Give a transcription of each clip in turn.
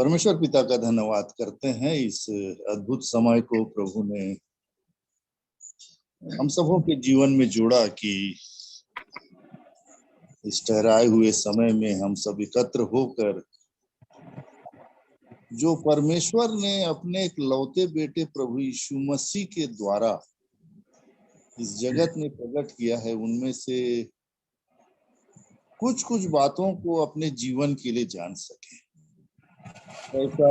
परमेश्वर पिता का धन्यवाद करते हैं इस अद्भुत समय को प्रभु ने हम सबों के जीवन में जोड़ा कि इस ठहराए हुए समय में हम सब एकत्र होकर जो परमेश्वर ने अपने एक लौते बेटे प्रभु यीशु मसीह के द्वारा इस जगत में प्रकट किया है, उनमें से कुछ कुछ बातों को अपने जीवन के लिए जान सके। ऐसा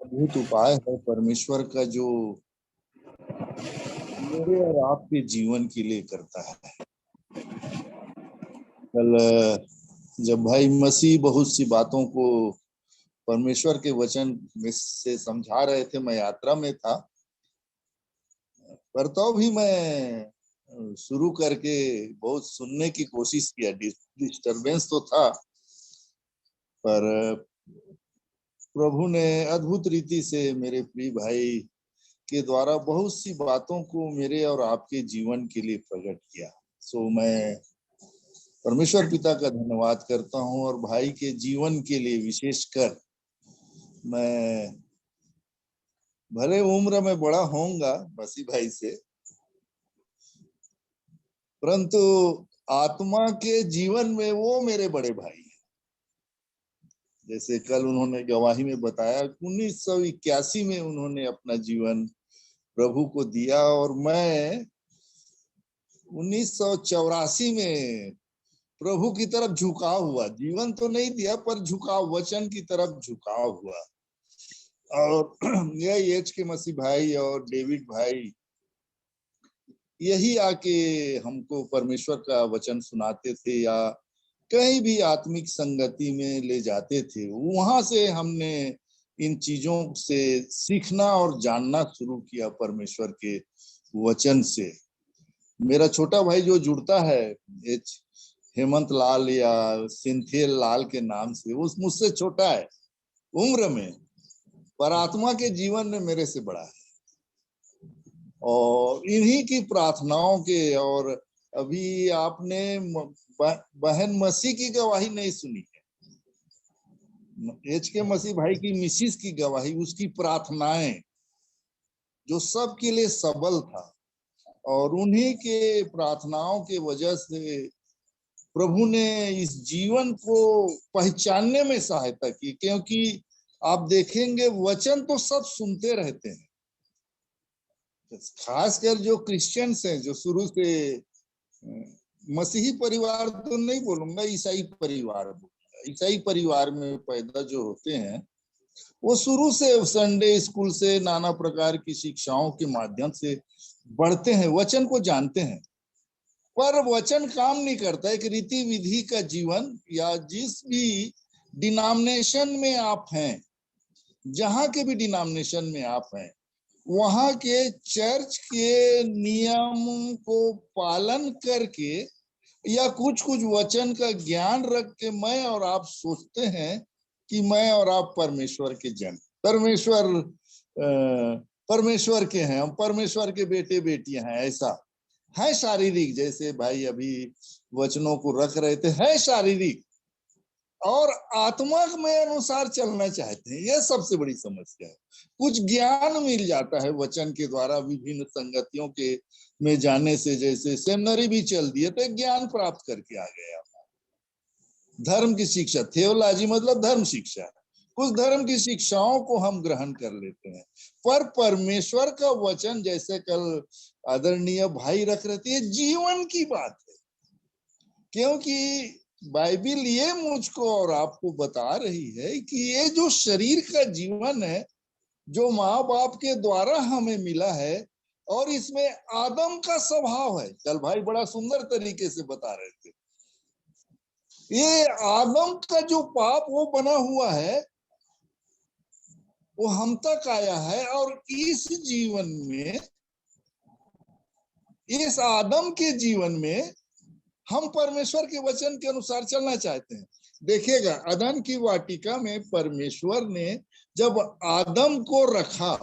अद्भुत उपाय है परमेश्वर का जो मेरे और आपके जीवन के लिए करता है। कल जब भाई मसीह बहुत सी बातों को परमेश्वर के वचन में से समझा रहे थे, मैं यात्रा में था, पर तो भी मैं शुरू करके बहुत सुनने की कोशिश किया। डिस्टरबेंस तो था, पर प्रभु ने अद्भुत रीति से मेरे प्रिय भाई के द्वारा बहुत सी बातों को मेरे और आपके जीवन के लिए प्रकट किया। सो मैं परमेश्वर पिता का धन्यवाद करता हूं और भाई के जीवन के लिए विशेषकर मैं भले उम्र में बड़ा होऊंगा मसीह भाई से, परंतु आत्मा के जीवन में वो मेरे बड़े भाई हैं। जैसे कल उन्होंने गवाही में बताया 1981 में उन्होंने अपना जीवन प्रभु को दिया और मैं 1984 में प्रभु की तरफ झुकाव हुआ। जीवन तो नहीं दिया पर झुकाव, वचन की तरफ झुकाव हुआ। और यह एच के मसीह भाई और डेविड भाई यही आके हमको परमेश्वर का वचन सुनाते थे या कहीं भी आत्मिक संगति में ले जाते थे। वहां से हमने इन चीजों से सीखना और जानना शुरू किया परमेश्वर के वचन से। मेरा छोटा भाई जो जुड़ता है एच हेमंत लाल या सिंथेल लाल के नाम से, वो मुझसे छोटा है उम्र में, पर आत्मा के जीवन में मेरे से बड़ा है। और इन्हीं की प्रार्थनाओं के, और अभी आपने बहन मसीह की गवाही नहीं सुनी है, एच के मसीह भाई की मिसिस की गवाही, उसकी प्रार्थनाएं जो सबके लिए सबल था, और उन्हीं के प्रार्थनाओं के वजह से प्रभु ने इस जीवन को पहचानने में सहायता की। क्योंकि आप देखेंगे वचन तो सब सुनते रहते हैं, खासकर जो क्रिश्चियंस हैं, जो शुरू से मसीही परिवार तो नहीं बोलूंगा, ईसाई परिवार बोलूंगा, ईसाई परिवार में पैदा जो होते हैं, वो शुरू से संडे स्कूल से नाना प्रकार की शिक्षाओं के माध्यम से बढ़ते हैं, वचन को जानते हैं, पर वचन काम नहीं करता। एक रीति विधि का जीवन, या जिस भी डिनोमिनेशन में आप हैं, जहां के भी डिनोमिनेशन में आप हैं, वहां के चर्च के नियम को पालन करके या कुछ कुछ वचन का ज्ञान रख के मैं और आप सोचते हैं कि मैं और आप परमेश्वर के जन, परमेश्वर के हैं, हम परमेश्वर के बेटे बेटियां हैं। ऐसा है शारीरिक, जैसे भाई अभी वचनों को रख रहे थे, है शारीरिक, और आत्मा में अनुसार चलना चाहते हैं। यह सबसे बड़ी समस्या है। कुछ ज्ञान मिल जाता है वचन के द्वारा, विभिन्न संगतियों के में जाने से, जैसे सेमिनरी भी चल दिए तो ज्ञान प्राप्त करके आ गया। धर्म की शिक्षा, थियोलॉजी मतलब धर्म शिक्षा, कुछ धर्म की शिक्षाओं को हम ग्रहण कर लेते हैं, पर परमेश्वर का वचन, जैसे कल आदरणीय भाई रख रहे थे, जीवन की बात है। क्योंकि बाइबिल ये मुझको और आपको बता रही है कि ये जो शरीर का जीवन है, जो माँ बाप के द्वारा हमें मिला है, और इसमें आदम का स्वभाव है। कल भाई बड़ा सुंदर तरीके से बता रहे थे, ये आदम का जो पाप वो बना हुआ है, वो हम तक आया है। और इस जीवन में, इस आदम के जीवन में हम परमेश्वर के वचन के अनुसार चलना चाहते हैं। देखिएगा, अदन की वाटिका में परमेश्वर ने जब आदम को रखा,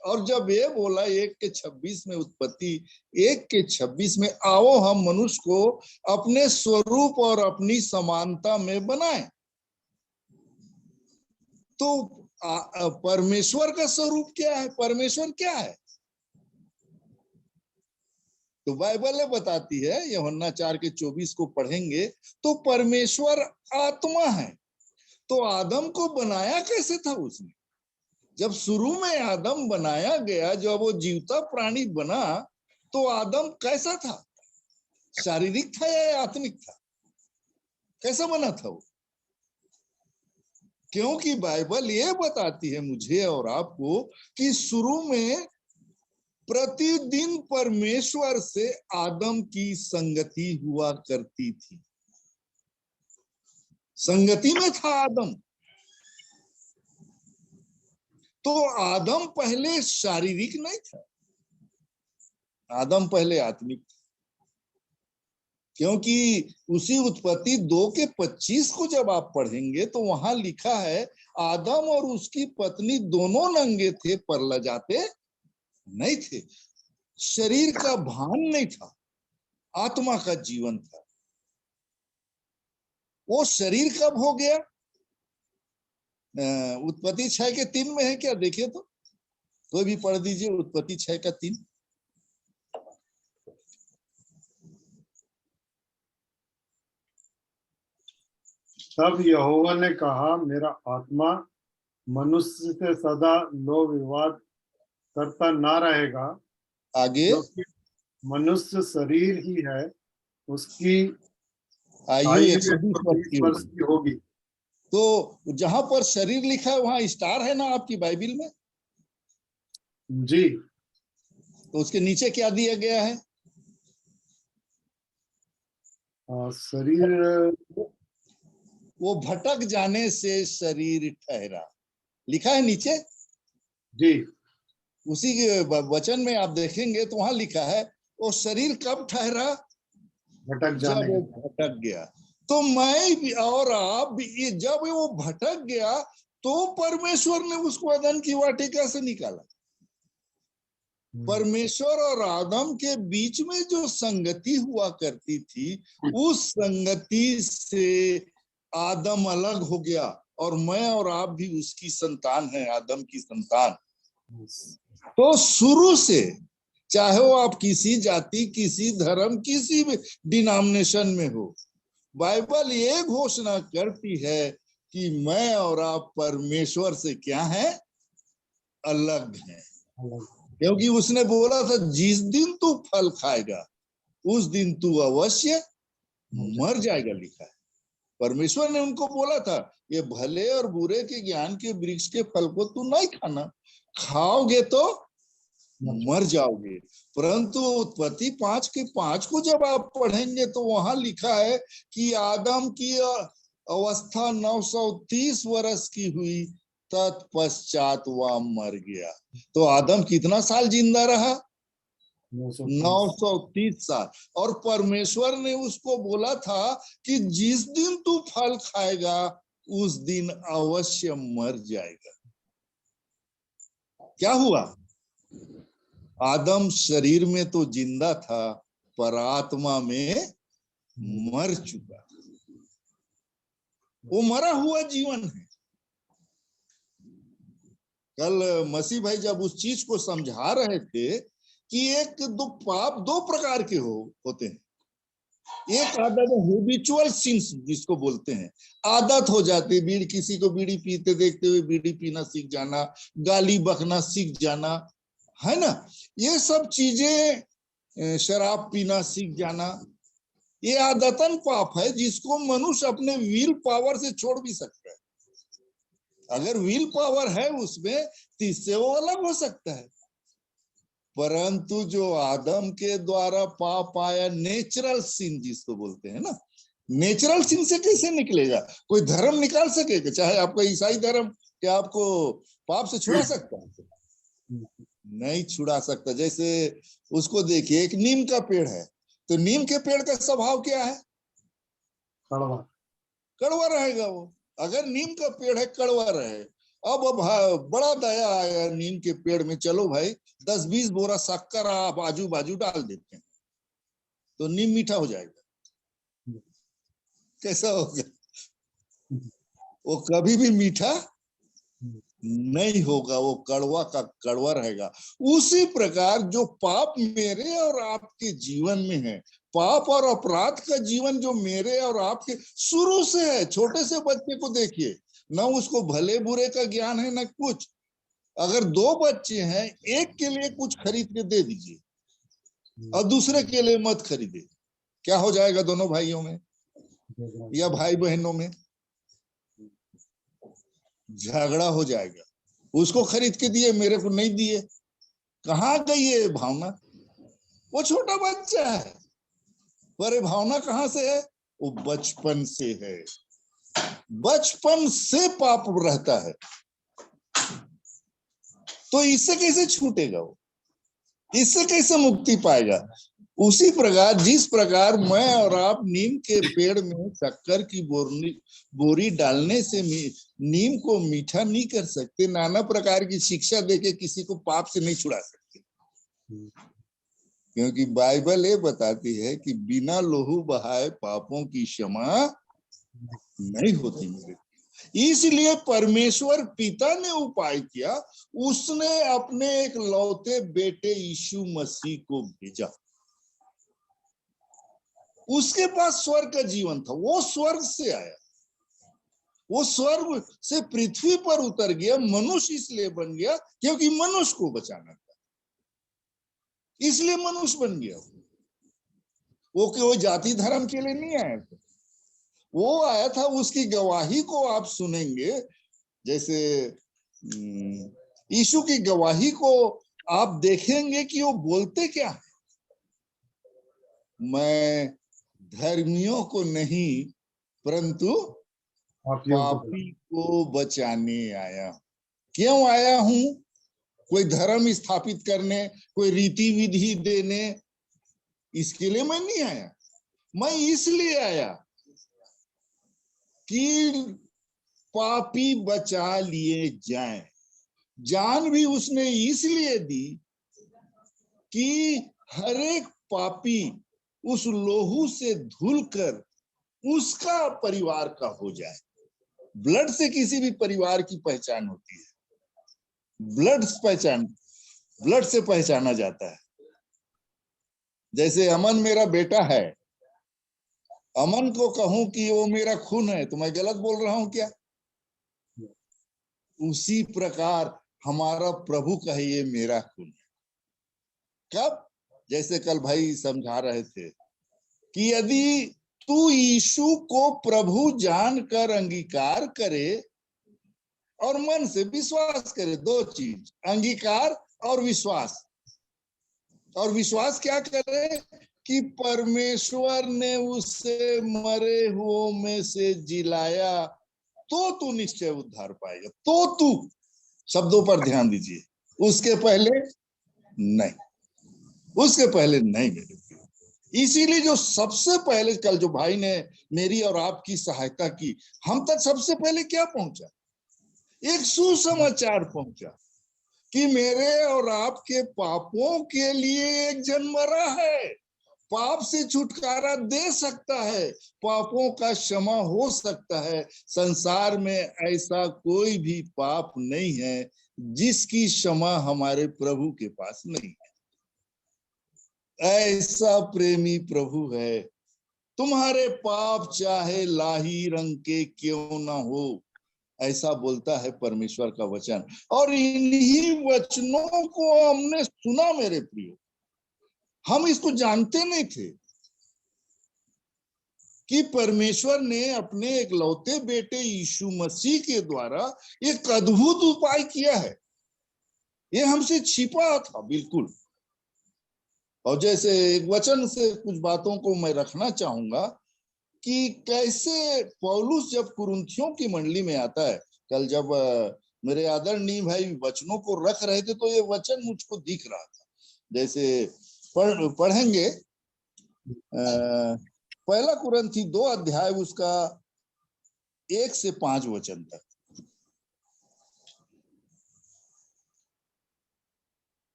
और जब ये बोला 1:26 में, उत्पत्ति 1:26 में, आओ हम मनुष्य को अपने स्वरूप और अपनी समानता में बनाएं, तो परमेश्वर का स्वरूप क्या है, परमेश्वर क्या है? तो बाइबल बताती है, यूहन्ना 4:24 को पढ़ेंगे तो परमेश्वर आत्मा है। तो आदम को बनाया कैसे था उसने? जब शुरू में आदम बनाया गया, जब वो जीवता प्राणी बना, तो आदम कैसा था? शारीरिक था या आत्मिक था? कैसा बना था वो? क्योंकि बाइबल ये बताती है मुझे और आपको कि शुरू में प्रतिदिन परमेश्वर से आदम की संगति हुआ करती थी। संगति में था आदम। तो आदम पहले शारीरिक नहीं था, आदम पहले आत्मिक था। क्योंकि उसी उत्पत्ति 2:25 को जब आप पढ़ेंगे तो वहां लिखा है, आदम और उसकी पत्नी दोनों नंगे थे पर लजाते नहीं थे। शरीर का भान नहीं था, आत्मा का जीवन था। वो शरीर कब हो गया? उत्पत्ति 6:3 में है क्या? देखिए तो कोई भी पढ़ दीजिए, उत्पत्ति 6:3। तब यहोवा ने कहा, मेरा आत्मा मनुष्य से सदा लो विवाद करता ना रहेगा। आगे क्योंकि मनुष्य शरीर ही है, उसकी आयु आयु 120 वर्ष 120 की वर्ष होगी। की होगी। तो जहां पर शरीर लिखा है वहां स्टार है ना आपकी बाइबिल में? जी। तो उसके नीचे क्या दिया गया है? शरीर। वो भटक जाने से शरीर ठहरा, लिखा है नीचे। जी। उसी के वचन में आप देखेंगे तो वहां लिखा है, वो शरीर कब ठहरा? भटक जब जाने वो के। भटक गया। तो मैं भी और आप भी, जब वो भटक गया तो परमेश्वर ने उसको अदन की वाटिका से निकाला। परमेश्वर और आदम के बीच में जो संगति हुआ करती थी, उस संगति से आदम अलग हो गया, और मैं और आप भी उसकी संतान हैं, आदम की संतान। तो शुरू से, चाहे वो आप किसी जाति, किसी धर्म, किसी भी डिनोमिनेशन में हो, बाइबल ये घोषणा करती है कि मैं और आप परमेश्वर से क्या है? अलग हैं। क्योंकि उसने बोला था, जिस दिन तू फल खाएगा उस दिन तू अवश्य मर जाएगा, लिखा है। परमेश्वर ने उनको बोला था, ये भले और बुरे के ज्ञान के वृक्ष के फल को तू नहीं खाना, खाओगे तो मर जाओगे। परंतु उत्पत्ति 5:5 को जब आप पढ़ेंगे तो वहां लिखा है कि आदम की अवस्था 930 वर्ष की हुई, तत्पश्चात वह मर गया। तो आदम कितना साल जिंदा रहा? 930 साल। और परमेश्वर ने उसको बोला था कि जिस दिन तू फल खाएगा उस दिन अवश्य मर जाएगा। क्या हुआ? आदम शरीर में तो जिंदा था पर आत्मा में मर चुका। वो मरा हुआ जीवन है। कल मसीह भाई जब उस चीज को समझा रहे थे कि एक दो पाप दो प्रकार के होते हैं। एक आदत हैबिचुअल सिंस जिसको बोलते हैं, आदत हो जाती है। बीड़ी, किसी को बीड़ी पीते देखते हुए बीड़ी पीना सीख जाना, गाली बकना सीख जाना, है ना, ये सब चीजें, शराब पीना सीख जाना, ये आदतन पाप है जिसको मनुष्य अपने विल पावर से छोड़ भी सकता है। अगर विल पावर है उसमें तो इससे वो अलग हो सकता है। परंतु जो आदम के द्वारा पाप आया, नेचुरल सिन जिसको बोलते हैं ना, नेचुरल सिन से कैसे निकलेगा? कोई धर्म निकाल सकेगा? चाहे आपका ईसाई धर्म, क्या आपको पाप से छुड़ा सकता है? नहीं छुड़ा सकता। जैसे उसको देखिए, एक नीम का पेड़ है, तो नीम के पेड़ का स्वभाव क्या है? कड़वा। कड़वा रहेगा वो। अगर नीम का पेड़ है, कड़वा रहे। अब बड़ा दया आया नीम के पेड़ में, चलो भाई 10-20 बोरा शक्कर आप आजू बाजू डाल देते हैं तो नीम मीठा हो जाएगा। कैसा होगा? वो कभी भी मीठा नहीं होगा, वो कड़वा का कड़वा रहेगा। उसी प्रकार जो पाप मेरे और आपके जीवन में है, पाप और अपराध का जीवन जो मेरे और आपके शुरू से है, छोटे से बच्चे को देखिए ना, उसको भले बुरे का ज्ञान है ना कुछ। अगर दो बच्चे हैं, एक के लिए कुछ खरीद के दे दीजिए और दूसरे के लिए मत खरीदे, क्या हो जाएगा दोनों भाइयों में या भाई बहनों में? झगड़ा हो जाएगा। उसको खरीद के दिए, मेरे को नहीं दिए, कहाँ गई ये भावना? वो छोटा बच्चा है, पर ये भावना कहाँ से है? वो बचपन से है, बचपन से पाप रहता है, तो इससे कैसे छूटेगा वो? इससे कैसे मुक्ति पाएगा? उसी प्रकार जिस प्रकार मैं और आप नीम के पेड़ में शक्कर की बोरी डालने से नीम को मीठा नहीं कर सकते, नाना प्रकार की शिक्षा देके किसी को पाप से नहीं छुड़ा सकते, क्योंकि बाइबल ये बताती है कि बिना लोहू बहाए पापों की क्षमा नहीं होती मेरे। इसलिए परमेश्वर पिता ने उपाय किया, उसने अपने एक लौते बेटे यीशु मसीह को भेजा। उसके पास स्वर्ग का जीवन था, वो स्वर्ग से आया, वो स्वर्ग से पृथ्वी पर उतर गया, मनुष्य इसलिए बन गया क्योंकि मनुष्य को बचाना था, इसलिए मनुष्य बन गया। वो कोई जाति धर्म के लिए नहीं आया था, वो आया था, उसकी गवाही को आप सुनेंगे, जैसे यीशु की गवाही को आप देखेंगे कि वो बोलते क्या है, मैं धर्मियों को नहीं परंतु पापी को बचाने आया। क्यों आया हूं? कोई धर्म स्थापित करने, कोई रीति विधि देने, इसके लिए मैं नहीं आया। मैं इसलिए आया कि पापी बचा लिए जाएं। जान भी उसने इसलिए दी कि हर एक पापी उस लोहू से धुलकर उसका परिवार का हो जाए। ब्लड से किसी भी परिवार की पहचान होती है, ब्लड से पहचाना जाता है। जैसे अमन मेरा बेटा है, अमन को कहूं कि वो मेरा खून है तो मैं गलत बोल रहा हूं क्या? उसी प्रकार हमारा प्रभु का ये मेरा खून है। कब? जैसे कल भाई समझा रहे थे कि यदि तू यीशु को प्रभु जानकर अंगीकार करे और मन से विश्वास करे, दो चीज, अंगीकार और विश्वास। और विश्वास क्या करे? कि परमेश्वर ने उसे मरे हुओं में से जिलाया, तो तू निश्चय उद्धार पाएगा। तो तू, शब्दों पर ध्यान दीजिए, उसके पहले नहीं, उसके पहले नहीं मेरे। इसीलिए जो सबसे पहले कल जो भाई ने मेरी और आपकी सहायता की, हम तक सबसे पहले क्या पहुंचा? एक सुसमाचार पहुंचा कि मेरे और आपके पापों के लिए एक जन मरा है, पाप से छुटकारा दे सकता है, पापों का क्षमा हो सकता है। संसार में ऐसा कोई भी पाप नहीं है जिसकी क्षमा हमारे प्रभु के पास नहीं है। ऐसा प्रेमी प्रभु है, तुम्हारे पाप चाहे लाही रंग के क्यों ना हो, ऐसा बोलता है परमेश्वर का वचन। और इन्हीं वचनों को हमने सुना मेरे प्रियो, हम इसको जानते नहीं थे कि परमेश्वर ने अपने एक लौते बेटे यीशु मसीह के द्वारा एक अद्भुत उपाय किया है। ये हमसे छिपा था बिल्कुल। और जैसे एक वचन से कुछ बातों को मैं रखना चाहूंगा कि कैसे पौलुस जब कुरिन्थियों की मंडली में आता है, कल जब मेरे आदरणीय भाई वचनों को रख रहे थे तो ये वचन मुझको दिख रहा था। जैसे पढ़ेंगे पहला कुरिन्थी 2 अध्याय उसका 1 से 5 वचन तक।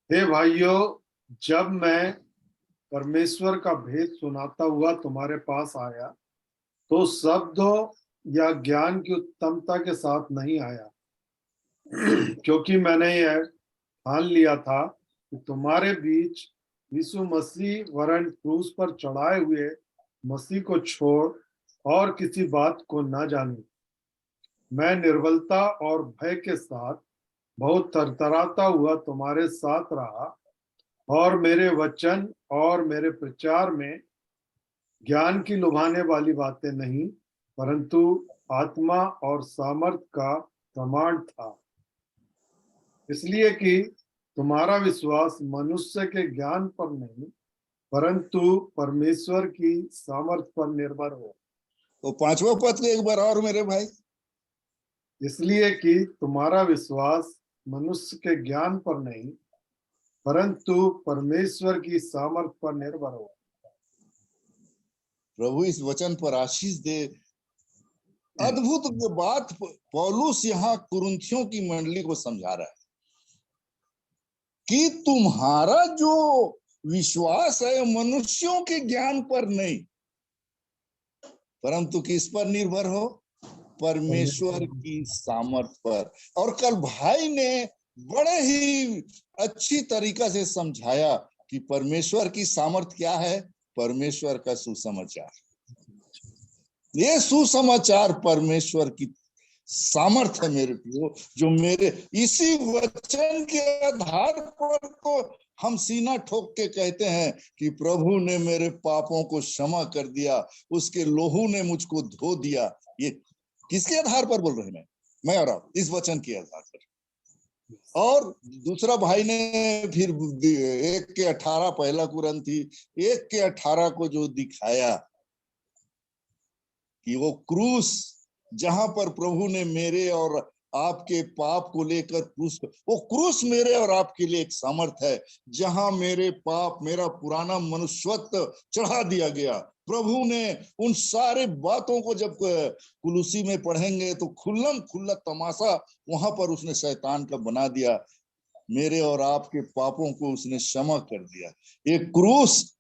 हे भाइयों, जब मैं परमेश्वर का भेद सुनाता हुआ तुम्हारे पास आया तो शब्दों या ज्ञान की उत्तमता के साथ नहीं आया, क्योंकि मैंने यह ठान लिया था कि तुम्हारे बीच यीशु मसीह वरन क्रूस पर चढ़ाए हुए मसीह को छोड़ और किसी बात को न जानूं। मैं निर्बलता और भय के साथ बहुत थरथराता हुआ तुम्हारे साथ रहा, और मेरे वचन और मेरे प्रचार में ज्ञान की लुभाने वाली बातें नहीं, परंतु आत्मा और सामर्थ का प्रमाण था, इसलिए कि तुम्हारा विश्वास मनुष्य के ज्ञान पर नहीं, परंतु परमेश्वर की सामर्थ पर निर्भर हो। तो 5वां पद को एक बार और मेरे भाई। इसलिए कि तुम्हारा विश्वास मनुष्य के ज्ञान पर नहीं, परंतु परमेश्वर की सामर्थ पर निर्भर हो। प्रभु इस वचन पर आशीष दे। अद्भुत बात पौलुस यहाँ कुरिन्थियों की मंडली को समझा रहा है कि तुम्हारा जो विश्वास है मनुष्यों के ज्ञान पर नहीं, परंतु किस पर निर्भर हो? परमेश्वर की सामर्थ पर। और कल भाई ने बड़े ही अच्छी तरीका से समझाया कि परमेश्वर की सामर्थ क्या है? परमेश्वर का सुसमाचार। ये सुसमाचार परमेश्वर की सामर्थ है मेरे प्रियो, जो मेरे इसी वचन के आधार पर तो हम सीना ठोक के कहते हैं कि प्रभु ने मेरे पापों को क्षमा कर दिया, उसके लोहू ने मुझको धो दिया। ये किसके आधार पर बोल रहे हैं? मैं और आप, इस वचन के आधार पर। और दूसरा भाई ने फिर 1:18 पहला कुरिन्थी 1:18 को जो दिखाया कि वो क्रूस जहां पर प्रभु ने मेरे और आपके पाप को लेकर क्रूस, वो क्रूस मेरे और आपके लिए एक सामर्थ है, जहां मेरे पाप, मेरा पुराना मनुष्यत्व चढ़ा दिया गया। प्रभु ने उन सारे बातों को जब कुलुसी में पढ़ेंगे तो खुल्लम खुल्ला तमाशा वहां पर उसने शैतान का बना दिया। मेरे और आपके पापों को उसने क्षमा कर दिया। ये क्रूस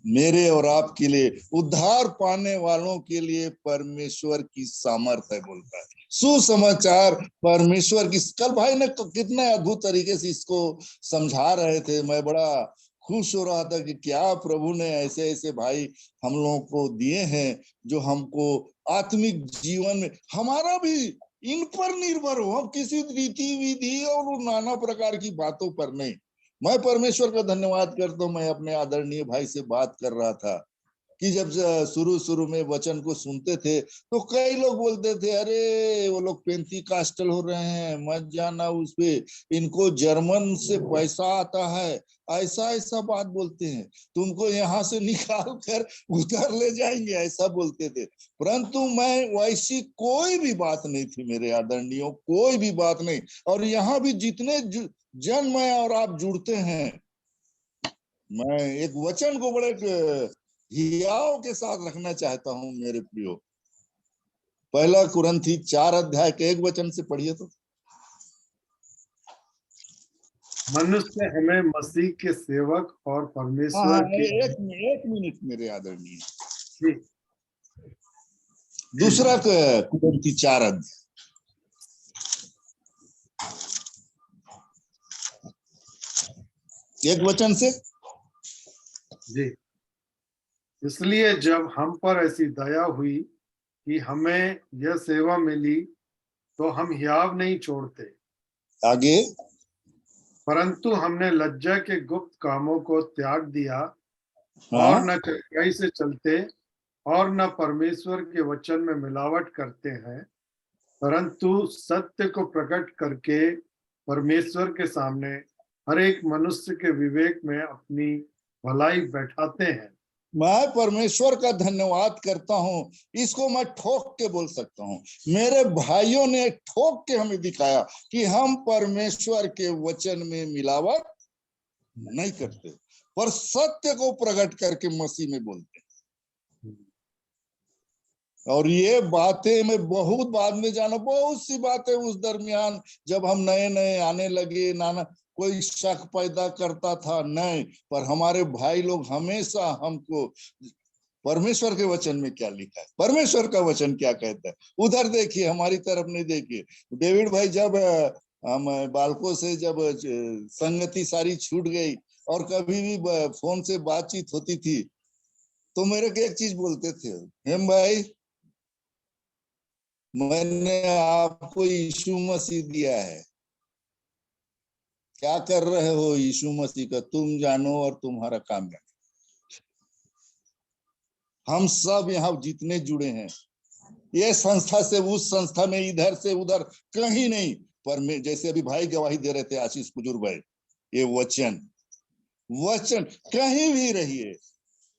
मेरे और आपके लिए, उद्धार पाने वालों के लिए परमेश्वर की सामर्थ है बोलता है। सुसमाचार परमेश्वर की। कल भाई ने कितना अद्भुत तरीके से इसको समझा रहे थे। मैं बड़ा खुश हो रहा था कि क्या प्रभु ने ऐसे ऐसे भाई हम लोगों को दिए हैं जो हमको आत्मिक जीवन में, हमारा भी इन पर निर्भर हो, हम किसी रीति विधि और नाना प्रकार की बातों पर नहीं। मैं परमेश्वर का धन्यवाद करता हूं। मैं अपने आदरणीय भाई से बात कर रहा था कि जब शुरू शुरू में वचन को सुनते थे तो कई लोग बोलते थे, अरे वो लोग पेंतीकास्टल हो रहे हैं, मत जाना उस पे, इनको जर्मन से पैसा आता है, ऐसा ऐसा बात बोलते हैं, तुमको यहाँ से निकाल कर उधर ले जाएंगे, ऐसा बोलते थे। परंतु मैं वैसी कोई भी बात नहीं थी मेरे आदरणीयों, कोई भी बात नहीं। और यहाँ भी जितने जन मैं और आप जुड़ते हैं, मैं एक वचन को बड़े हियाव के साथ रखना चाहता हूं मेरे प्रियो। पहला कुरिन्थी 4 के 1 वचन से पढ़िए तो। मनुष्य हमें मसीह के सेवक और हाँ परमेश्वर के एक मिनट मेरे आदरणीय। जी, दूसरा कुरिन्थी 4 1 वचन से। जी। इसलिए जब हम पर ऐसी दया हुई कि हमें यह सेवा मिली, तो हम हियाव नहीं छोड़ते, आगे। परंतु हमने लज्जा के गुप्त कामों को त्याग दिया, और हाँ न चतुराई से चलते और न परमेश्वर के वचन में मिलावट करते हैं, परंतु सत्य को प्रकट करके परमेश्वर के सामने हर एक मनुष्य के विवेक में अपनी भलाई बैठाते हैं। मैं परमेश्वर का धन्यवाद करता हूं। इसको मैं ठोक के बोल सकता हूं, मेरे भाइयों ने ठोक के हमें दिखाया कि हम परमेश्वर के वचन में मिलावट नहीं करते, पर सत्य को प्रकट करके मसीह में बोलते हैं। और ये बातें मैं बहुत बाद में जाना, बहुत सी बातें उस दरमियान जब हम नए नए आने लगे, नाना कोई शक पैदा करता था नहीं, पर हमारे भाई लोग हमेशा हमको परमेश्वर के वचन में क्या लिखा है, परमेश्वर का वचन क्या कहता है। उधर देखिए, हमारी तरफ नहीं देखिए। डेविड भाई, जब हम बालकों से जब संगति सारी छूट गई और कभी भी फोन से बातचीत होती थी, तो मेरे को एक चीज बोलते थे, हेम भाई, मैंने आपको यीशु मसीह दिया है, क्या कर रहे हो यीशु मसीह का तुम जानो और तुम्हारा काम जानो। हम सब यहाँ जितने जुड़े हैं, ये संस्था से उस संस्था में, इधर से उधर, कहीं नहीं, पर मैं जैसे अभी भाई गवाही दे रहे थे, आशीष बुजुर्ग भाई, ये वचन वचन कहीं भी रहिए,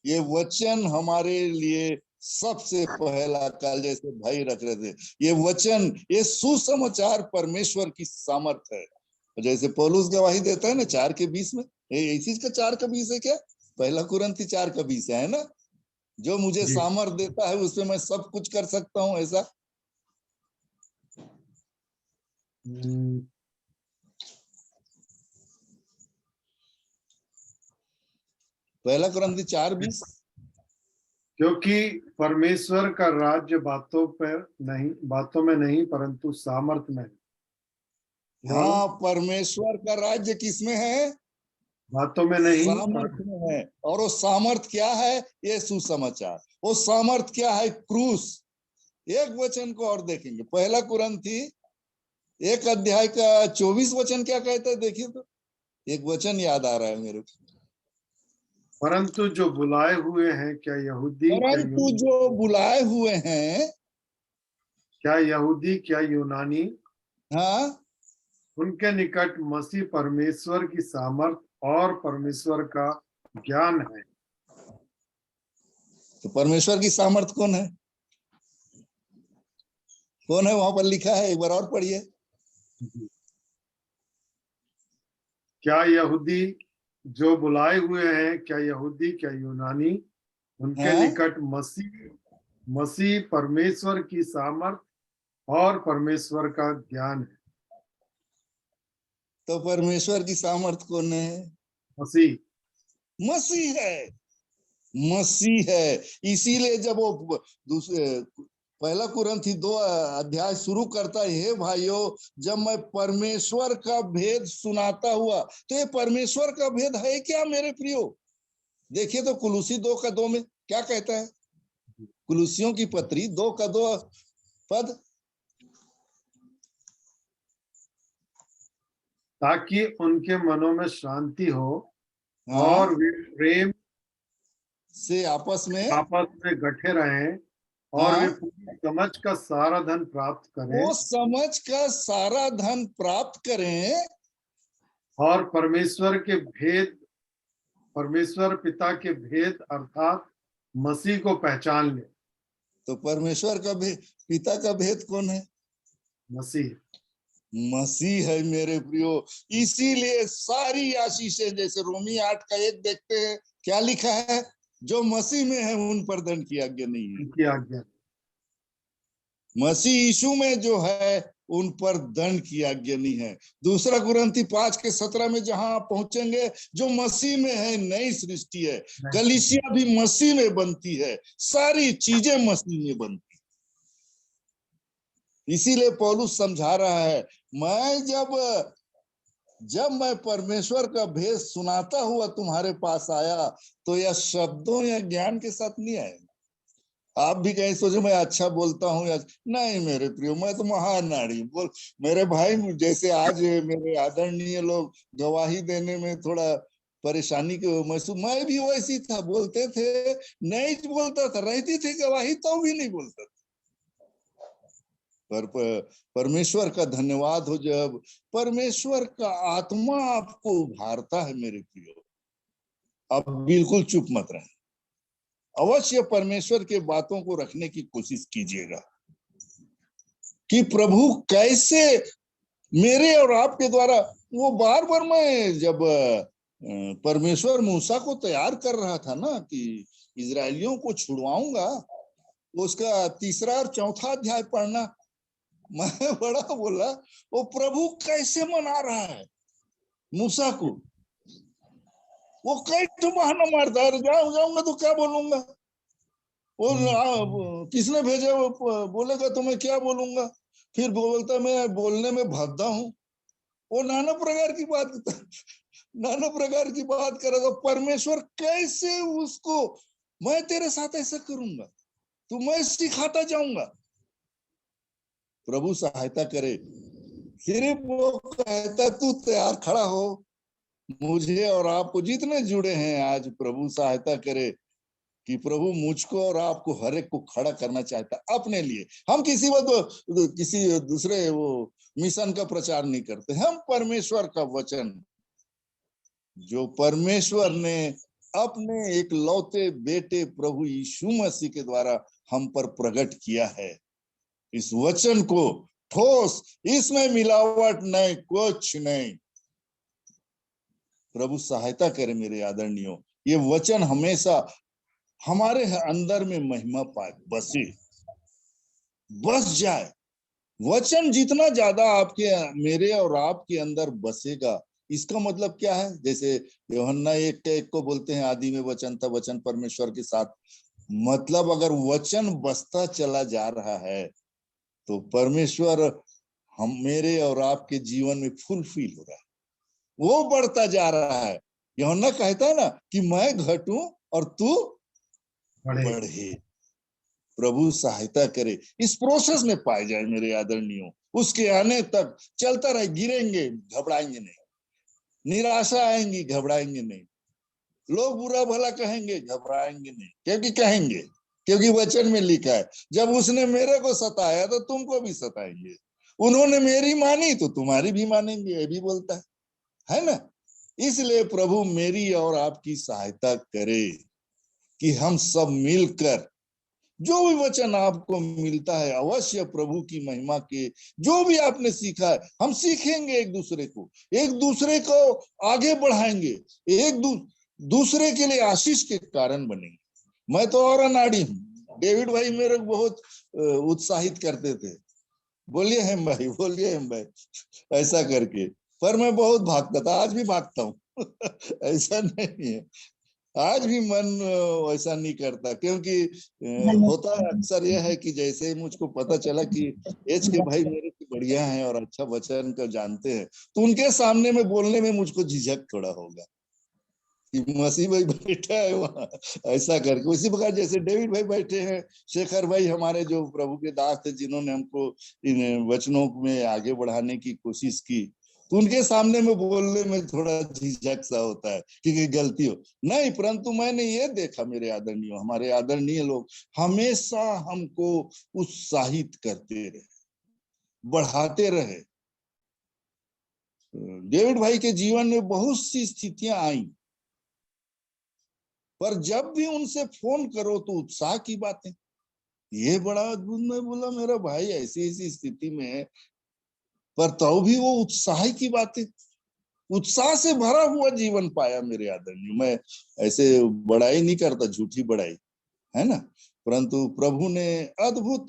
ये वचन हमारे लिए सबसे पहला काल, जैसे भाई रख रहे थे, ये वचन, ये सुसमाचार परमेश्वर की सामर्थ है। जैसे पौलुस गवाही देता है ना 4:20 में, इसी का 4:20 है क्या, पहला कुरिन्थी 4:20 है ना, जो मुझे जी। सामर्थ देता है उससे मैं सब कुछ कर सकता हूँ, ऐसा। पहला कुरिन्थी 4:20। क्योंकि परमेश्वर का राज्य बातों में नहीं परंतु सामर्थ में है। हाँ, परमेश्वर का राज्य किसमें है, बातों में नहीं सामर्थ में है। और वो सामर्थ क्या है, ये सुसमाचार। वो सामर्थ क्या है, क्रूस। एक वचन को और देखेंगे, पहला कुरिन्थी 1 अध्याय का 24 वचन क्या कहता है, देखिए तो, एक वचन याद आ रहा है मेरे को। परंतु जो बुलाए हुए हैं, क्या परंतु जो बुलाए हुए हैं, क्या यहूदी क्या यूनानी, हाँ, उनके निकट मसीह परमेश्वर की सामर्थ और परमेश्वर का ज्ञान है। तो परमेश्वर की सामर्थ कौन है, कौन है, वहां पर लिखा है, एक बार और पढ़िए। क्या यहूदी जो बुलाए हुए हैं, क्या यहूदी क्या यूनानी, उनके हाँ? निकट मसीह परमेश्वर की सामर्थ और परमेश्वर का ज्ञान है। तो परमेश्वर की सामर्थ कौन है, मसीह मसीह है, मसीह है। इसीलिए जब वो दूसरे पहला कुरिन्थी 2 अध्याय शुरू करता है, हे भाइयों, जब मैं परमेश्वर का भेद सुनाता हुआ, तो ये परमेश्वर का भेद है क्या मेरे प्रियो। देखिए तो कुलूसी 2:2 में क्या कहता है, कुलूसियों की पत्री 2:2 पद, ताकि उनके मनों में शांति हो हाँ, और वे प्रेम से आपस में गठे रहें और वे हाँ, पूरी समझ का सारा धन प्राप्त करें वो समझ का सारा धन प्राप्त करें और परमेश्वर पिता के भेद अर्थात मसीह को पहचान ले। तो परमेश्वर का पिता का भेद कौन है, मसीह मसीह है मेरे प्रियो। इसीलिए सारी आशीषें, जैसे रोमी 8:1 देखते हैं, क्या लिखा है, जो मसीह में है उन पर दंड की आज्ञा नहीं है। उनकी आज्ञा, मसीह यीशु में जो है उन पर दंड की आज्ञा नहीं है। दूसरा कुरिन्थी 5:17 में जहां आप पहुंचेंगे, जो मसीह में है नई सृष्टि है, कलीसिया भी मसीह में बनती है, सारी चीजें मसीह में बनती। इसीलिए पौलुस समझा रहा है, मैं जब मैं परमेश्वर का भेद सुनाता हुआ तुम्हारे पास आया, तो यह शब्दों या ज्ञान के साथ नहीं आया। आप भी कहीं सोचो मैं अच्छा बोलता हूँ या नहीं, मेरे प्रियो, मैं तो महानाड़ी बोल। मेरे भाई, जैसे आज मेरे आदरणीय लोग गवाही देने में थोड़ा परेशानी को महसूस, मैं भी वैसी था, बोलते थे नहीं बोलता था, रहती थी गवाही तो भी नहीं बोलता था। पर परमेश्वर का धन्यवाद हो, जब परमेश्वर का आत्मा आपको उभारता है मेरे प्रियो, आप बिल्कुल चुप मत रहे, अवश्य परमेश्वर के बातों को रखने की कोशिश कीजिएगा कि प्रभु कैसे मेरे और आपके द्वारा, वो बार बार, मैं जब परमेश्वर मूसा को तैयार कर रहा था ना कि इजरायलियों को छुड़वाऊंगा, उसका 3 और 4 अध्याय पढ़ना, मैं बड़ा बोला, वो प्रभु कैसे मना रहा है मूसा को, वो कई तो बहाना मारता है, जाऊंगा तो क्या बोलूंगा, किसने भेजा, वो बोलेगा तो मैं क्या बोलूंगा, फिर बोलता मैं बोलने में भद्दा हूं। वो नाना प्रकार की बात नाना प्रकार की बात करेगा। परमेश्वर कैसे उसको, मैं तेरे साथ ऐसा करूंगा तो मैं सिखाता जाऊंगा। प्रभु सहायता करे। सिर्फ वो कहता तू तैयार खड़ा हो। मुझे और आपको जितने जुड़े हैं आज, प्रभु सहायता करे कि प्रभु मुझको और आपको हर एक को खड़ा करना चाहता है अपने लिए। हम किसी वक्त किसी दूसरे वो मिशन का प्रचार नहीं करते, हम परमेश्वर का वचन जो परमेश्वर ने अपने एक लौते बेटे प्रभु यीशु मसीह के द्वारा हम पर प्रकट किया है, इस वचन को ठोस, इसमें मिलावट नहीं, कुछ नहीं। प्रभु सहायता करे मेरे आदरणीयों, ये वचन हमेशा हमारे अंदर में महिमा पाए, बसे, बस जाए। वचन जितना ज्यादा आपके, मेरे और आपके अंदर बसेगा, इसका मतलब क्या है? जैसे यूहन्ना 1:1 को बोलते हैं, आदि में वचन था, वचन परमेश्वर के साथ। मतलब अगर वचन बसता चला जा रहा है तो परमेश्वर हम मेरे और आपके जीवन में फुलफिल हो रहा है, वो बढ़ता जा रहा है। यूहन्ना कहता है ना कि मैं घटूं और तू बढ़े। बढ़े। प्रभु सहायता करे इस प्रोसेस में पाए जाए मेरे आदरणीयों। उसके आने तक चलता रहे, गिरेंगे घबराएंगे नहीं, निराशा आएंगी घबराएंगे नहीं, लोग बुरा भला कहेंगे घबराएंगे नहीं, क्योंकि कहेंगे, क्योंकि वचन में लिखा है, जब उसने मेरे को सताया तो तुमको भी सताएंगे, उन्होंने मेरी मानी तो तुम्हारी भी मानेंगे, ये भी बोलता है ना। इसलिए प्रभु मेरी और आपकी सहायता करे कि हम सब मिलकर जो भी वचन आपको मिलता है, अवश्य प्रभु की महिमा के जो भी आपने सीखा है, हम सीखेंगे, एक दूसरे को आगे बढ़ाएंगे, एक दूसरे के लिए आशीष के कारण बनेंगे। मैं तो और अनाड़ी हूँ, डेविड भाई मेरे को बहुत उत्साहित करते थे, बोलिए हम भाई, बोलिए हम भाई, ऐसा करके। पर मैं बहुत भागता था, आज भी भागता हूँ ऐसा नहीं है, आज भी मन वैसा नहीं करता, क्योंकि होता अक्सर यह है कि जैसे मुझको पता चला कि एच के भाई मेरे से बढ़िया हैं और अच्छा वचन का जानते हैं, तो उनके सामने में बोलने में मुझको झिझक थोड़ा होगा कि मसीह भाई बैठा है वहां, ऐसा करके। उसी प्रकार जैसे डेविड भाई बैठे हैं, शेखर भाई हमारे जो प्रभु के दास थे, जिन्होंने हमको इन वचनों में आगे बढ़ाने की कोशिश की, तो उनके सामने में बोलने में थोड़ा झिझक सा होता है कि गलती हो नहीं। परंतु मैंने ये देखा मेरे आदरणीय, हमारे आदरणीय लोग हमेशा हमको उत्साहित करते रहे, बढ़ाते रहे। डेविड भाई के जीवन में बहुत सी स्थितियां आई, पर जब भी उनसे फोन करो तो उत्साह की बातें। ये बड़ा अद्भुत। मैं बोला मेरा भाई ऐसी ऐसी स्थिति में है, पर तो भी वो उत्साह की बातें, उत्साह से भरा हुआ जीवन पाया मेरे आदरणीय। मैं ऐसे बड़ाई नहीं करता, झूठी बड़ाई, है ना, परंतु प्रभु ने अद्भुत,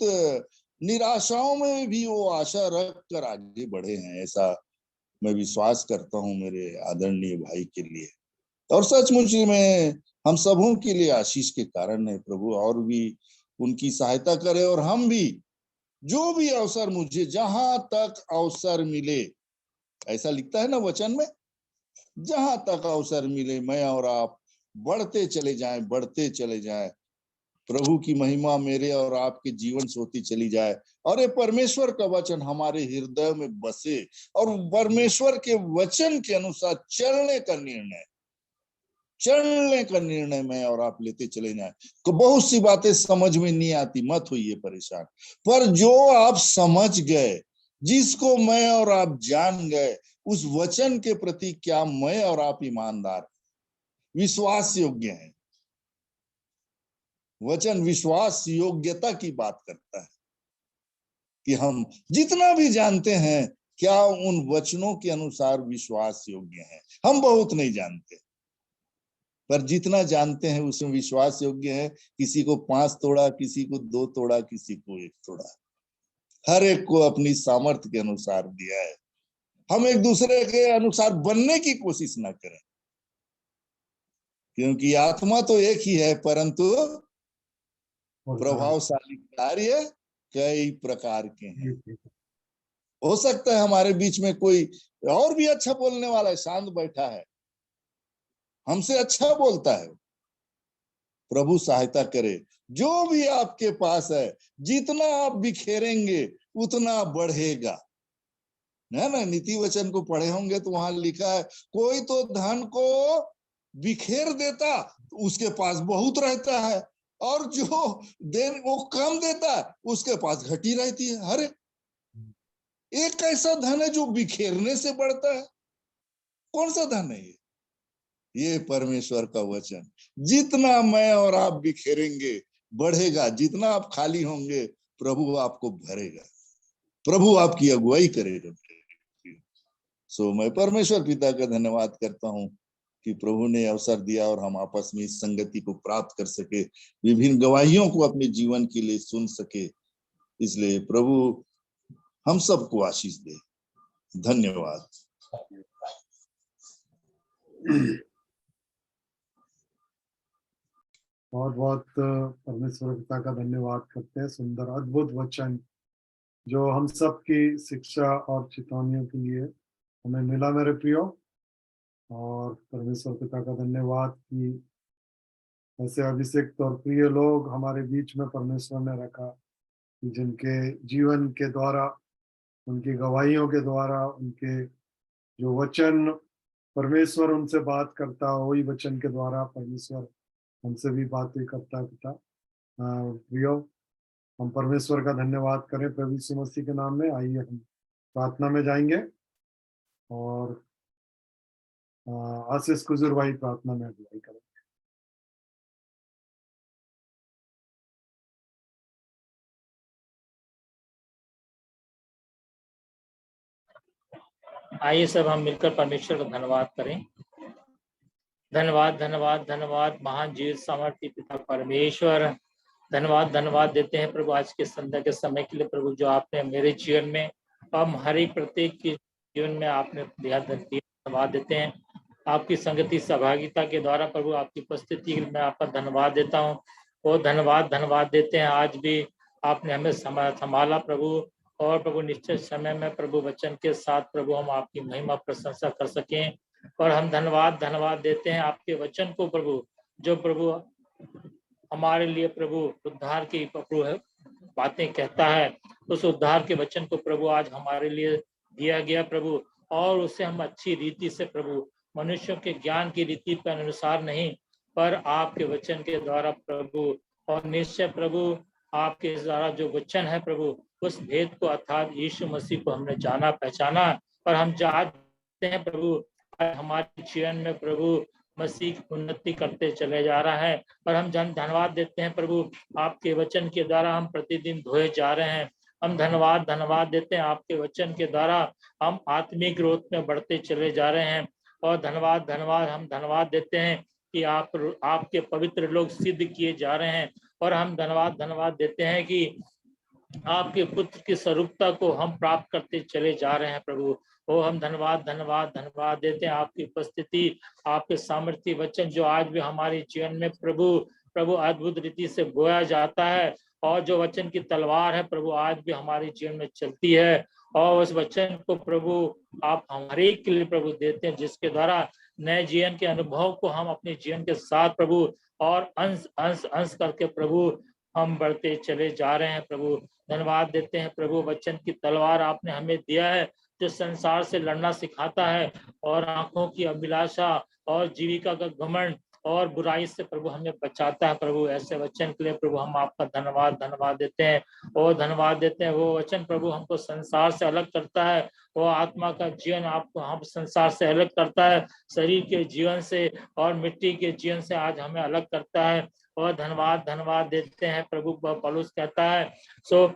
निराशाओं में भी वो आशा रख कर आगे बढ़े हैं, ऐसा मैं विश्वास करता हूँ मेरे आदरणीय भाई के लिए। और सचमुच में हम सबों के लिए आशीष के कारण है। प्रभु और भी उनकी सहायता करे, और हम भी जो भी अवसर, मुझे जहां तक अवसर मिले, ऐसा लिखता है ना वचन में, जहां तक अवसर मिले मैं और आप बढ़ते चले जाएं, बढ़ते चले जाएं, प्रभु की महिमा मेरे और आपके जीवन से होती चली जाए, और ये परमेश्वर का वचन हमारे हृदय में बसे, और परमेश्वर के वचन के अनुसार चलने का निर्णय मैं और आप लेते चले जाएं। तो बहुत सी बातें समझ में नहीं आती, मत होइए परेशान, पर जो आप समझ गए, जिसको मैं और आप जान गए, उस वचन के प्रति क्या मैं और आप ईमानदार, विश्वास योग्य हैं। वचन विश्वास योग्यता की बात करता है कि हम जितना भी जानते हैं, क्या उन वचनों के अनुसार विश्वास योग्य हैं। हम बहुत नहीं जानते, पर जितना जानते हैं उसमें विश्वास योग्य है। किसी को 5 तोड़ा, किसी को 2 तोड़ा, किसी को 1 तोड़ा, हर एक को अपनी सामर्थ्य के अनुसार दिया है। हम एक दूसरे के अनुसार बनने की कोशिश ना करें, क्योंकि आत्मा तो एक ही है, परंतु प्रभावशाली कार्य कई प्रकार के हैं। हो सकता है हमारे बीच में कोई और भी अच्छा बोलने वाला है, शांत बैठा है, हमसे अच्छा बोलता है। प्रभु सहायता करे। जो भी आपके पास है, जितना आप बिखेरेंगे उतना बढ़ेगा, है ना। नीति वचन को पढ़े होंगे तो वहां लिखा है, कोई तो धन को बिखेर देता तो उसके पास बहुत रहता है, और जो देन वो कम देता उसके पास घटी रहती है। अरे एक ऐसा धन है जो बिखेरने से बढ़ता है, कौन सा धन है ये परमेश्वर का वचन। जितना मैं और आप बिखेरेंगे बढ़ेगा, जितना आप खाली होंगे प्रभु आपको भरेगा, प्रभु आपकी अगुवाई करेगा। सो मैं परमेश्वर पिता का धन्यवाद करता हूँ कि प्रभु ने अवसर दिया और हम आपस में इस संगति को प्राप्त कर सके, विभिन्न गवाहियों को अपने जीवन के लिए सुन सके। इसलिए प्रभु हम सबको आशीष दे। धन्यवाद। बहुत बहुत परमेश्वर पिता का धन्यवाद करते हैं। सुंदर अद्भुत वचन जो हम सब की शिक्षा और चेतावनियों के लिए हमें मिला मेरे प्रियो। और परमेश्वर पिता का धन्यवाद कि ऐसे अभिषेक और प्रिय लोग हमारे बीच में परमेश्वर ने रखा, कि जिनके जीवन के द्वारा, उनकी गवाहियों के द्वारा, उनके जो वचन परमेश्वर उनसे बात करता है, वही वचन के द्वारा परमेश्वर हमसे भी बातें करता है। पिता प्रियो, हम परमेश्वर का धन्यवाद करें प्रभु यीशु मसीह के नाम में। आइए हम प्रार्थना में जाएंगे और आशीष कुजूर भाई प्रार्थना में अगुवाई करें। आइए सब हम मिलकर परमेश्वर का धन्यवाद करें। धन्यवाद धन्यवाद धन्यवाद महान जीवित सामर्थ्य पिता परमेश्वर, धन्यवाद धन्यवाद देते हैं प्रभु आज के संध्या के समय के लिए प्रभु, जो आपने मेरे जीवन में हम हर एक प्रत्येक के जीवन में आपने दिया। धन्यवाद देते हैं आपकी संगति सहभागिता के द्वारा प्रभु, आपकी उपस्थिति में आपका धन्यवाद देता हूँ। वो धन्यवाद देते हैं आज भी आपने हमें संभाला प्रभु, और प्रभु निश्चित समय में प्रभु वचन के साथ प्रभु हम आपकी महिमा प्रशंसा कर सकें। और हम धन्यवाद देते हैं आपके वचन को प्रभु, जो प्रभु हमारे लिए प्रभु उद्धार की प्रभु बातें कहता है। उस उद्धार के वचन को प्रभु आज हमारे लिए दिया गया प्रभु, और उसे हम अच्छी रीति से प्रभु, मनुष्यों के ज्ञान की रीति के अनुसार नहीं, पर आपके वचन के द्वारा प्रभु, और निश्चय प्रभु आपके द्वारा जो वचन है प्रभु, उस भेद को अर्थात यीशु मसीह को हमने जाना पहचाना, और हम चाहते हैं प्रभु हमारे जीवन में प्रभु मसीह की उन्नति करते चले जा रहा है। और हम धन्यवाद देते हैं प्रभु, आपके वचन के द्वारा हम प्रतिदिन धोए जा रहे हैं। हम धन्यवाद देते हैं आपके वचन के द्वारा हम आत्मिक ग्रोथ में बढ़ते चले जा रहे हैं। और धन्यवाद हम धन्यवाद देते हैं कि आपके पवित्र लोग सिद्ध किए जा रहे हैं। और हम धन्यवाद देते हैं कि आपके पुत्र की स्वरूपता को हम प्राप्त करते चले जा रहे हैं प्रभु। वो हम धन्यवाद देते हैं आपकी उपस्थिति, आपके सामर्थ्य वचन जो आज भी हमारे जीवन में प्रभु अद्भुत रीति से बोया जाता है, और जो वचन की तलवार है प्रभु आज भी हमारे जीवन में चलती है। और उस वचन को प्रभु आप हमारे के लिए प्रभु देते हैं, जिसके द्वारा नए जीवन के अनुभव को हम अपने जीवन के साथ प्रभु और अंश करके प्रभु हम बढ़ते चले जा रहे हैं प्रभु। धन्यवाद देते हैं प्रभु, वचन की तलवार आपने हमें दिया है जो संसार से लड़ना सिखाता है, और आंखों की अभिलाषा और जीविका का घमंड और बुराई से प्रभु हमें बचाता है प्रभु। ऐसे वचन के लिए प्रभु हम आपका धन्यवाद देते हैं। और धन्यवाद देते हैं वो वचन प्रभु हमको संसार से अलग करता है, वो आत्मा का जीवन आपको हम संसार से अलग करता है, शरीर के जीवन से और मिट्टी के जीवन से आज हमें अलग करता है। और धन्यवाद देते हैं प्रभु। पौलुस कहता है, सो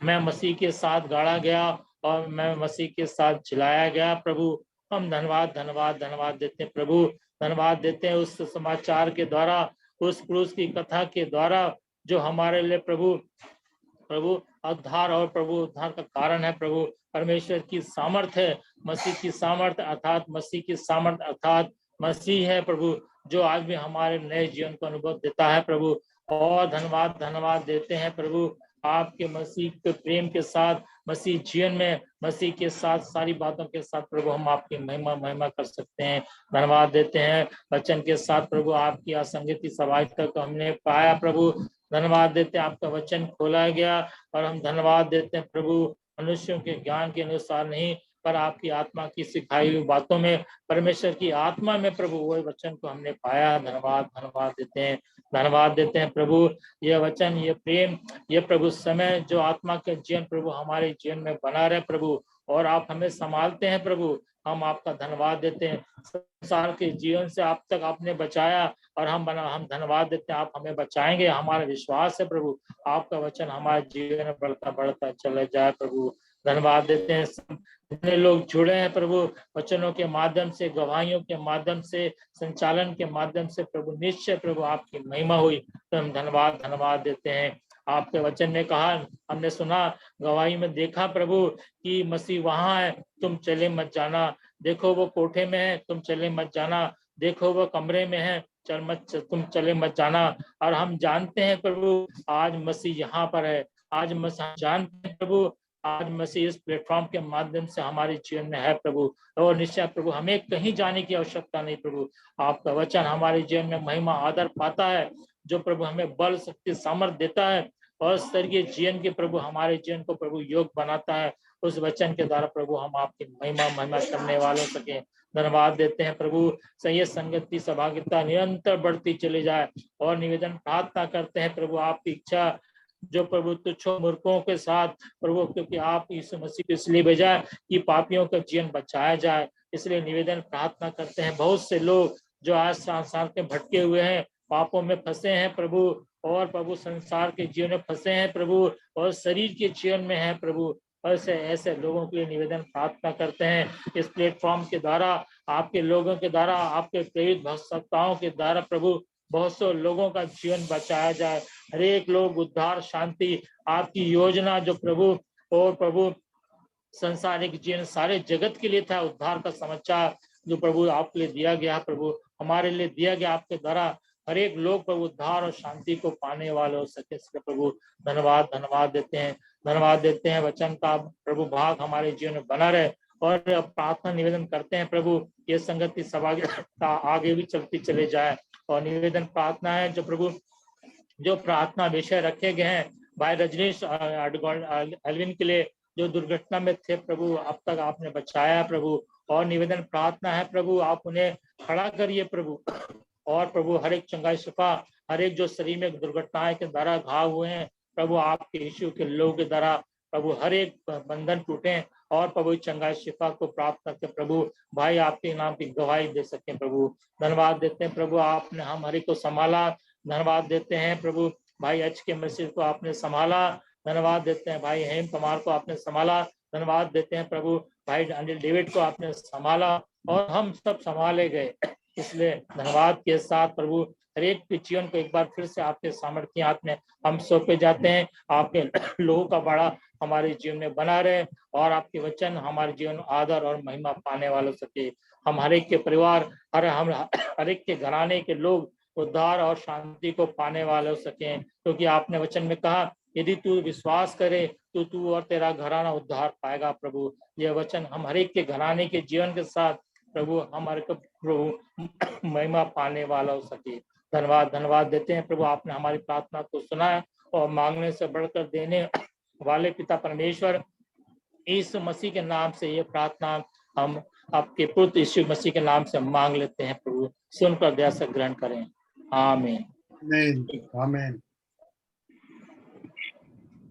मैं मसीह के साथ गाड़ा गया और मैं मसीह के साथ जिलाया गया प्रभु। हम धन्यवाद देते हैं प्रभु। धन्यवाद देते हैं उस समाचार के द्वारा, उस क्रूस की कथा के द्वारा जो हमारे लिए प्रभु उद्धार और प्रभु उद्धार का कारण है प्रभु। परमेश्वर की सामर्थ है, मसीह की सामर्थ अर्थात मसीह है प्रभु, जो आज भी हमारे नए जीवन को अनुभव देता है प्रभु। और धन्यवाद धन्यवाद देते हैं प्रभु आपके मसीह के प्रेम के साथ, मसीह जीवन में मसीह के साथ सारी बातों के साथ प्रभु हम आपकी महिमा महिमा कर सकते हैं। धन्यवाद देते हैं वचन के साथ प्रभु आपकी असंगति सवाई तक हमने पाया प्रभु। धन्यवाद देते हैं आपका वचन खोला गया और हम धन्यवाद देते हैं प्रभु मनुष्यों के ज्ञान के अनुसार नहीं पर आपकी आत्मा की सिखाई हुई बातों में, परमेश्वर की आत्मा में प्रभु वही वचन को हमने पाया। धन्यवाद धन्यवाद देते हैं, धन्यवाद देते हैं प्रभु। यह वचन, ये प्रेम, ये प्रभु समय जो आत्मा के जीवन प्रभु हमारे जीवन में बना रहे प्रभु, और आप हमें संभालते हैं प्रभु। हम आपका धन्यवाद देते हैं, संसार के जीवन से आप तक आपने बचाया और हम धन्यवाद देते हैं आप हमें बचाएंगे। हमारा विश्वास है प्रभु आपका वचन हमारे जीवन में बढ़ता बढ़ता चले जाए प्रभु। धन्यवाद देते हैं जितने लोग जुड़े हैं प्रभु वचनों के माध्यम से, गवाहियों के माध्यम से, संचालन के माध्यम से प्रभु, निश्चय प्रभु आपकी महिमा हुई तो हम धन्यवाद धन्यवाद देते हैं। आपके वचन में कहा, हमने सुना, गवाही में देखा प्रभु कि मसीह वहां है, तुम चले मत जाना। देखो वो कोठे में है, तुम चले मत जाना। देखो वो कमरे में है, तुम चले मत जाना। और हम जानते हैं प्रभु आज मसीह यहाँ पर है। आज मसीह जानते हैं प्रभु आज मसीह इस प्लेटफॉर्म के माध्यम से हमारे जीवन में है प्रभु। और निश्चय प्रभु हमें कहीं जाने की आवश्यकता नहीं प्रभु, आपका वचन हमारे जीवन में महिमा आदर पाता है, जो प्रभु हमें बल शक्ति सामर्थ देता है और स्तरीय जीवन के प्रभु हमारे जीवन को प्रभु योग बनाता है। उस वचन के द्वारा प्रभु हम आपकी महिमा करने वालों सके। धन्यवाद देते हैं प्रभु, सही संगति सहभागिता निरंतर बढ़ती चली जाए और निवेदन प्रार्थना करते हैं प्रभु आपकी इच्छा जो प्रभु तुच्छों मूर्खों के साथ प्रभु, क्योंकि आप यीशु मसीह को इसलिए भेजा कि पापियों का जीवन बचाया जाए। इसलिए निवेदन प्रार्थना करते हैं, बहुत से लोग जो आज संसार में भटके हुए हैं, पापों में फंसे हैं प्रभु, और प्रभु संसार के जीवन में फंसे हैं प्रभु, और शरीर के जीवन में है प्रभु, ऐसे लोगों के लिए निवेदन प्रार्थना करते हैं। इस प्लेटफॉर्म के द्वारा, आपके लोगों के द्वारा, आपके प्रेरित भक्तों के द्वारा प्रभु बहुत से लोगों का जीवन बचाया जाए। हर एक लोग उद्धार शांति आपकी योजना जो प्रभु, और प्रभु संसारिक जीवन सारे जगत के लिए था, उद्धार का समाचार जो प्रभु आपके लिए दिया गया प्रभु, हमारे लिए दिया गया आपके द्वारा, हर एक लोग प्रभु उद्धार और शांति को पाने वाले हो सके। प्रभु धन्यवाद धन्यवाद देते हैं, धन्यवाद देते हैं वचन का प्रभु भाग हमारे जीवन में बना रहे। और प्रार्थना निवेदन करते हैं प्रभु ये संगति सभा आगे भी चलती चले जाए। और निवेदन प्रार्थना है जो प्रभु, जो प्रार्थना विषय रखे गए हैं भाई रजनीश एल्विन के लिए जो दुर्घटना में थे प्रभु, अब तक आपने बचाया प्रभु, और निवेदन प्रार्थना है प्रभु आप उन्हें खड़ा करिए प्रभु, और प्रभु हर एक चंगाई शिफा, हर एक जो शरीर में दुर्घटनाएं के द्वारा घाव हुए हैं प्रभु, आपके यीशु के लोगों के द्वारा प्रभु हर एक बंधन टूटे और प्रभु चंगाई शिफा को प्राप्त करके प्रभु भाई आपके नाम की गवाही दे सके प्रभु। धन्यवाद देते हैं प्रभु आपने हम हर एक को संभाला। धन्यवाद देते हैं प्रभु भाई एच के मसीह को आपने संभाला। धन्यवाद देते हैं भाई हेम कुमार को आपने संभाला। धन्यवाद देते हैं प्रभु भाई अनिल डेविड को आपने संभाला और हम सब संभाले गए। इसलिए धन्यवाद के साथ प्रभु हर एक के जीवन को एक बार फिर से आपके सामर्थ्य हाथ में हम सौंपे जाते हैं। आपके लोगों का बड़ा हमारे जीवन में बना रहे और आपके वचन हमारे जीवन आदर और महिमा पाने वालों सके। हम हर एक के परिवार हर एक के घराने के लोग उद्धार और शांति को पाने वाले हो सके, क्योंकि आपने वचन में कहा यदि तू विश्वास करे तो तू और तेरा घराना उद्धार पाएगा। प्रभु यह वचन हम हर एक के घराने के जीवन के साथ प्रभु हमारे को प्रभु महिमा पाने वाला हो सके। धन्यवाद देते हैं प्रभु आपने हमारी प्रार्थना को सुना है और मांगने से बढ़कर देने वाले पिता परमेश्वर यीशु मसीह के नाम से ये प्रार्थना हम आपके पुत्र यीशु मसीह के नाम से मांग लेते हैं। प्रभु सुनकर दया से ग्रहण करें। आमीन। आमीन।